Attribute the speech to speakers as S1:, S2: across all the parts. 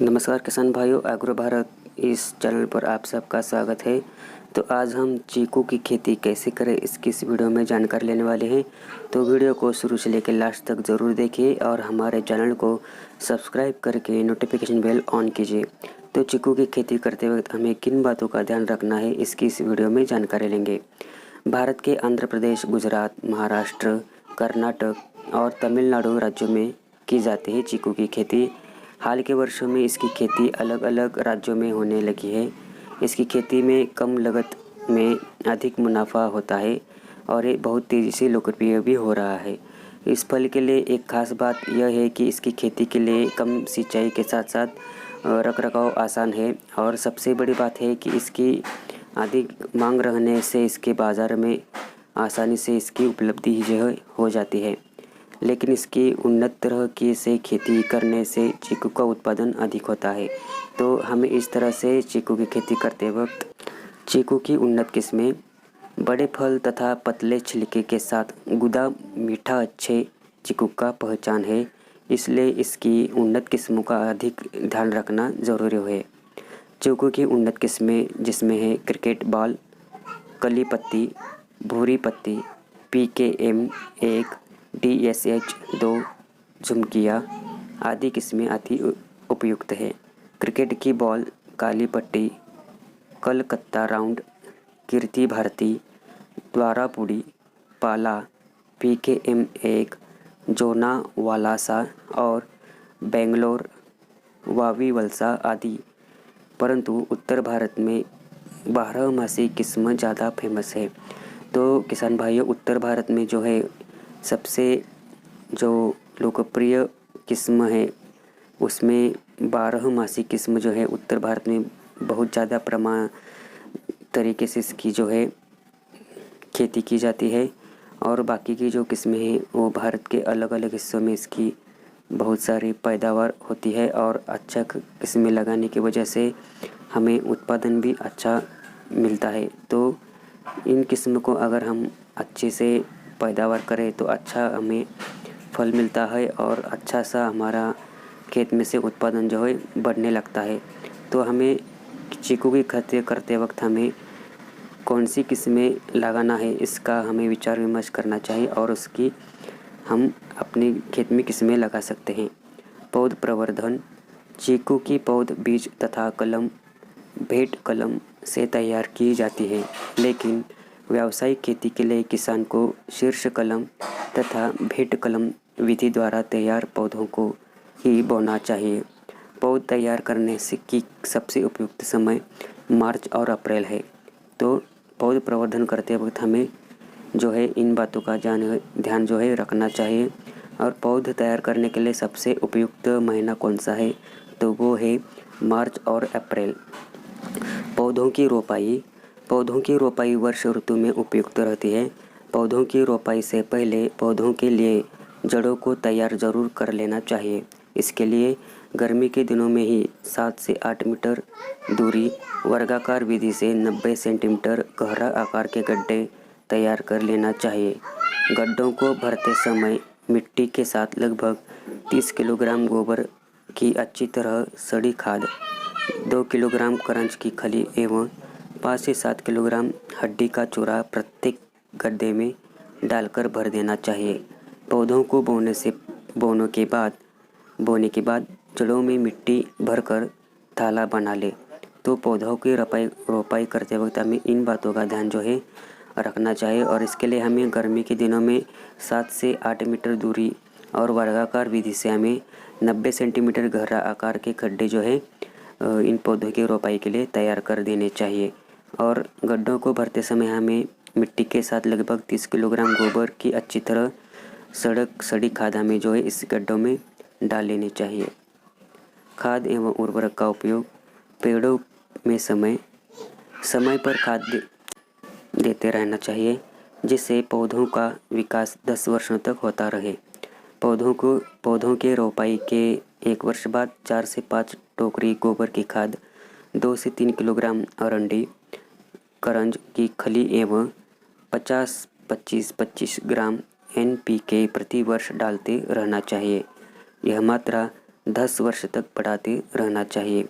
S1: नमस्कार किसान भाइयों, एग्रो भारत इस चैनल पर आप सबका स्वागत है। तो आज हम चीकू की खेती कैसे करें इसकी इस वीडियो में जानकारी लेने वाले हैं। तो वीडियो को शुरू से लेकर लास्ट तक ज़रूर देखिए और हमारे चैनल को सब्सक्राइब करके नोटिफिकेशन बेल ऑन कीजिए। तो चीकू की खेती करते वक्त हमें किन बातों का ध्यान रखना है इसकी इस वीडियो में जानकारी लेंगे। भारत के आंध्र प्रदेश, गुजरात, महाराष्ट्र, कर्नाटक और तमिलनाडु राज्यों में की जाती है चीकू की खेती। हाल के वर्षों में इसकी खेती अलग अलग राज्यों में होने लगी है। इसकी खेती में कम लागत में अधिक मुनाफा होता है और ये बहुत तेज़ी से लोकप्रिय भी हो रहा है। इस फल के लिए एक खास बात यह है कि इसकी खेती के लिए कम सिंचाई के साथ साथ रखरखाव आसान है और सबसे बड़ी बात है कि इसकी अधिक मांग रहने से इसके बाज़ार में आसानी से इसकी उपलब्धि जो है हो जाती है। लेकिन इसकी उन्नत तरह की से खेती करने से चीकू का उत्पादन अधिक होता है। तो हमें इस तरह से चीकू की खेती करते वक्त चीकू की उन्नत किस्में बड़े फल तथा पतले छिलके के साथ गुदा मीठा अच्छे चीकू का पहचान है, इसलिए इसकी उन्नत किस्मों का अधिक ध्यान रखना ज़रूरी है। चीकू की उन्नत किस्में जिसमें है क्रिकेट बॉल, कली पत्ती, भूरी पत्ती, PKM1, DSH2, झुमकिया आदि किस्में अति उपयुक्त है। क्रिकेट की बॉल, काली पट्टी, कलकत्ता राउंड, कीर्ति भारती, द्वारापुड़ी, पाला, PKM1, जोना वालासा और बेंगलोर वावी वलसा आदि। परंतु उत्तर भारत में 12मासी किस्म ज़्यादा फेमस है। तो किसान भाइयों, उत्तर भारत में जो है सबसे जो लोकप्रिय किस्म है उसमें 12मासी किस्म जो है उत्तर भारत में बहुत ज़्यादा प्रमाण तरीके से इसकी जो है खेती की जाती है और बाकी की जो किस्में हैं वो भारत के अलग अलग हिस्सों में इसकी बहुत सारी पैदावार होती है और अच्छा किस्में लगाने की वजह से हमें उत्पादन भी अच्छा मिलता है। तो इन किस्म को अगर हम अच्छे से पैदावार करें तो अच्छा हमें फल मिलता है और अच्छा सा हमारा खेत में से उत्पादन जो है बढ़ने लगता है। तो हमें चीकू की खेती करते वक्त हमें कौन सी किस्में लगाना है इसका हमें विचार विमर्श करना चाहिए और उसकी हम अपने खेत में किस्में लगा सकते हैं। पौध प्रवर्धन: चीकू की पौध बीज तथा कलम भेंट कलम से तैयार की जाती है, लेकिन व्यावसायिक खेती के लिए किसान को शीर्ष कलम तथा भेंट कलम विधि द्वारा तैयार पौधों को ही बोना चाहिए। पौध तैयार करने से की सबसे उपयुक्त समय मार्च और अप्रैल है। तो पौध प्रवर्धन करते वक्त हमें जो है इन बातों का ध्यान जो है रखना चाहिए। और पौध तैयार करने के लिए सबसे उपयुक्त महीना कौन सा है, तो वो है मार्च और अप्रैल। पौधों की रोपाई वर्ष ऋतु में उपयुक्त रहती है। पौधों की रोपाई से पहले पौधों के लिए जड़ों को तैयार जरूर कर लेना चाहिए। इसके लिए गर्मी के दिनों में ही 7 से 8 मीटर दूरी वर्गाकार विधि से 90 सेंटीमीटर गहरा आकार के गड्ढे तैयार कर लेना चाहिए। गड्ढों को भरते समय मिट्टी के साथ लगभग 30 किलोग्राम गोबर की अच्छी तरह सड़ी खाद, 2 किलोग्राम करंज की खली एवं 5 से 7 किलोग्राम हड्डी का चूरा प्रत्येक गड्ढे में डालकर भर देना चाहिए। पौधों को बोने के बाद जड़ों में मिट्टी भरकर थाला बना ले। तो पौधों की रोपाई करते वक्त हमें इन बातों का ध्यान जो है रखना चाहिए और इसके लिए हमें गर्मी के दिनों में 7 से 8 मीटर दूरी और वर्गाकार विधि से हमें 90 सेंटीमीटर गहरा आकार के गड्ढे जो है इन पौधों की रोपाई के लिए तैयार कर देने चाहिए। और गड्ढों को भरते समय हमें मिट्टी के साथ लगभग 30 किलोग्राम गोबर की अच्छी तरह सड़ी खाद हमें जो है इस गड्ढों में डाल लेनी चाहिए। खाद एवं उर्वरक का उपयोग: पेड़ों में समय पर खाद देते रहना चाहिए जिससे पौधों का विकास 10 वर्षों तक होता रहे। पौधों के रोपाई के 1 वर्ष बाद 4 से 5 टोकरी गोबर की खाद, 2 से 3 किलोग्राम अरंडी करंज की खली एवं 50-25-25 ग्राम NPK प्रति वर्ष डालते रहना चाहिए। यह मात्रा 10 वर्ष तक बढ़ाते रहना चाहिए।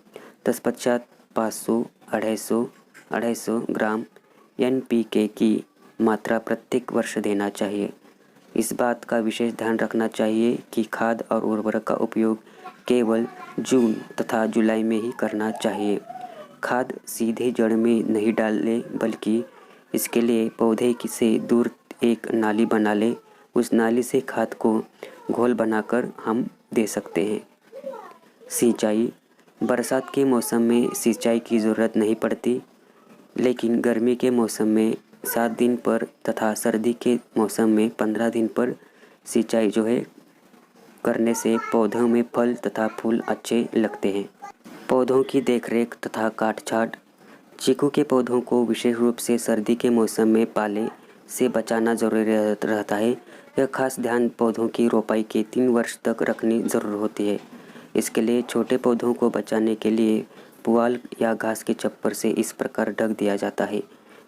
S1: तत्पश्चात 500, 250 ग्राम NPK की मात्रा प्रत्येक वर्ष देना चाहिए। इस बात का विशेष ध्यान रखना चाहिए कि खाद और उर्वरक का उपयोग केवल जून तथा जुलाई में ही करना चाहिए। खाद सीधे जड़ में नहीं डालें, बल्कि इसके लिए पौधे से दूर एक नाली बना लें। उस नाली से खाद को घोल बनाकर हम दे सकते हैं। सिंचाई। बरसात के मौसम में सिंचाई की ज़रूरत नहीं पड़ती, लेकिन गर्मी के मौसम में 7 दिन पर तथा सर्दी के मौसम में 15 दिन पर सिंचाई करने से पौधों में फल तथा फूल अच्छे लगते हैं। पौधों की देखरेख तथा काट-छाँट। चीकू के पौधों को विशेष रूप से सर्दी के मौसम में पाले से बचाना जरूरी रहता है। यह खास ध्यान पौधों की रोपाई के 3 वर्ष तक रखनी जरूर होती है। इसके लिए छोटे पौधों को बचाने के लिए पुआल या घास के छप्पर से इस प्रकार ढक दिया जाता है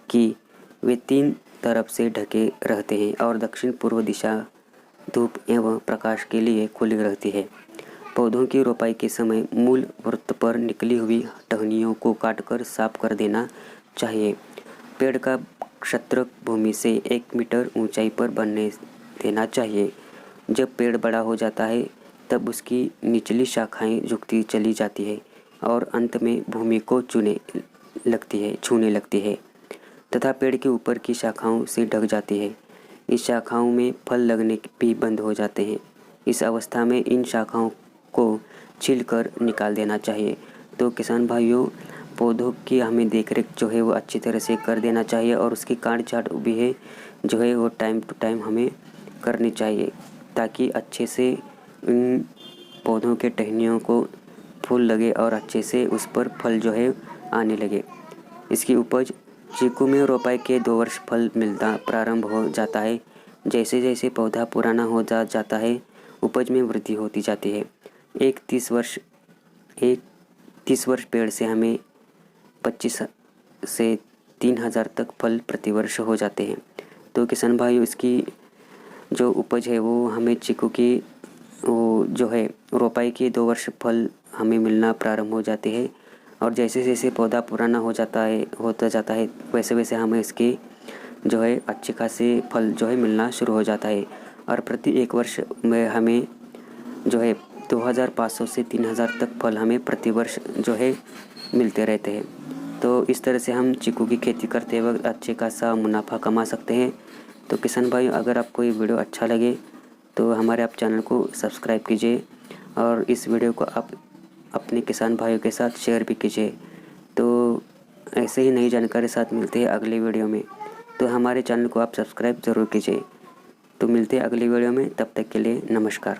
S1: कि वे 3 तरफ से ढके रहते हैं और दक्षिण पूर्व दिशा धूप एवं प्रकाश के लिए खुली रहती है। पौधों की रोपाई के समय मूल वृत्त पर निकली हुई टहनियों को काटकर साफ कर देना चाहिए। पेड़ का क्षत्रक भूमि से 1 मीटर ऊंचाई पर बनने देना चाहिए। जब पेड़ बड़ा हो जाता है तब उसकी निचली शाखाएं झुकती चली जाती है और अंत में भूमि को छूने लगती है तथा पेड़ के ऊपर की शाखाओं से ढक जाती है। इस शाखाओं में फल लगने भी बंद हो जाते हैं। इस अवस्था में इन शाखाओं को छीलकर निकाल देना चाहिए। तो किसान भाइयों, पौधों की हमें देखरेख वो अच्छी तरह से कर देना चाहिए और उसकी काट छाँट भी वो टाइम टू टाइम हमें करनी चाहिए, ताकि अच्छे से इन पौधों के टहनियों को फूल लगे और अच्छे से उस पर फल आने लगे। इसकी उपज। चीकू में रोपाई के 2 वर्ष फल मिलना प्रारंभ हो जाता है। जैसे जैसे पौधा पुराना हो जाता है, उपज में वृद्धि होती जाती है। एक 30 वर्ष पेड़ से हमें 25 से 3000 तक फल प्रतिवर्ष हो जाते हैं। तो किसान भाई, इसकी जो उपज है वो हमें चीकू की रोपाई के 2 वर्ष फल हमें मिलना प्रारंभ हो जाते हैं और जैसे जैसे पौधा पुराना होता जाता है वैसे वैसे हमें इसके अच्छे खासे फल मिलना शुरू हो जाता है और प्रति 1 वर्ष में हमें 2500 से 3000 तक फल हमें प्रतिवर्ष मिलते रहते हैं। तो इस तरह से हम चीकू की खेती करते वक्त अच्छे खासा मुनाफा कमा सकते हैं। तो किसान भाई, अगर आपको ये वीडियो अच्छा लगे तो हमारे आप चैनल को सब्सक्राइब कीजिए और इस वीडियो को आप अपने किसान भाइयों के साथ शेयर भी कीजिए। तो ऐसे ही नई जानकारी साथ मिलते हैं अगले वीडियो में। तो हमारे चैनल को आप सब्सक्राइब ज़रूर कीजिए। तो मिलते हैं अगली वीडियो में, तब तक के लिए नमस्कार।